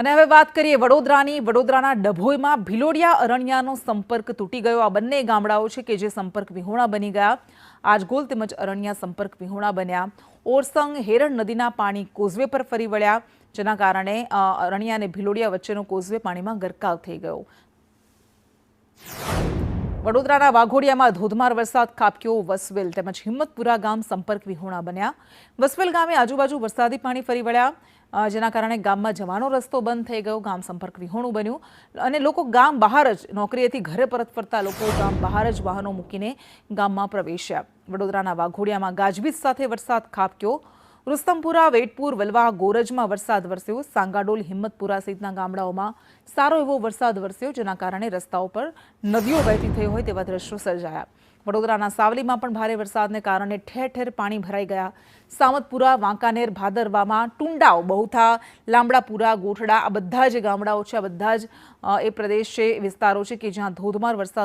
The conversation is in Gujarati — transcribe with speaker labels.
Speaker 1: અને હવે વાત કરીએ વડોદરાના ડભોઈમાં ભિલોડિયા અરણ્યાનો સંપર્ક તૂટી ગયો। આ બંને ગામડાઓ છે કે જે સંપર્ક વિહોણા બની ગયા। આજગોલ તેમજ અરણ્યા સંપર્ક વિહોણા બન્યા। ઓરસંગ હેરણ નદીના પાણી કોઝવે પર ફરી વળ્યા, જેના કારણે અરણ્યા અને ભિલોડિયા વચ્ચેનો કોઝવે પાણીમાં ગરકાવ થઈ ગયો। વડોદરાના વાઘોડિયામાં ધોધમાર વરસાદ ખાબક્યો। વસવેલ તેમજ હિંમતપુરા ગામ સંપર્ક વિહોણા બન્યા। વસવેલ ગામે આજુબાજુ વરસાદી પાણી ફરી વળ્યા, જેના કારણે ગામમાં જવાનો રસ્તો બંધ થઈ ગયો। ગામ સંપર્ક વિહોણું બન્યું અને લોકો ગામ બહાર જ નોકરીએથી ઘરે પરત ફરતા લોકો ગામ બહાર જ વાહનો મૂકીને ગામમાં પ્રવેશ્યા। વડોદરાના વાઘોડિયામાં ગાજવીજ સાથે વરસાદ ખાબક્યો। રુસ્તમપુરા, વેટપુર, વલવા, ગોરજમાં વરસાદ વરસ્યો। સાંગાડોલ, હિંમતપુરા સહિતના ગામડાઓમાં સારો એવો વરસાદ વરસ્યો, જેના કારણે રસ્તાઓ પર નદીઓ વહેતી થઈ હોય તેવા દ્રશ્યો સર્જાયા। વડોદરાના સાવલીમાં પણ ભારે વરસાદને કારણે ઠેર ઠેર પાણી ભરાઈ ગયા। સામતપુરા, વાંકાનેર, ભાદરવામાં, ટુંડાવ, બહુથા, લામડાપુરા, ગોઠડા આ બધા જે ગામડાઓ છે, આ બધા જ એ પ્રદેશ છે, વિસ્તારો છે કે જ્યાં ધોધમાર વરસાદ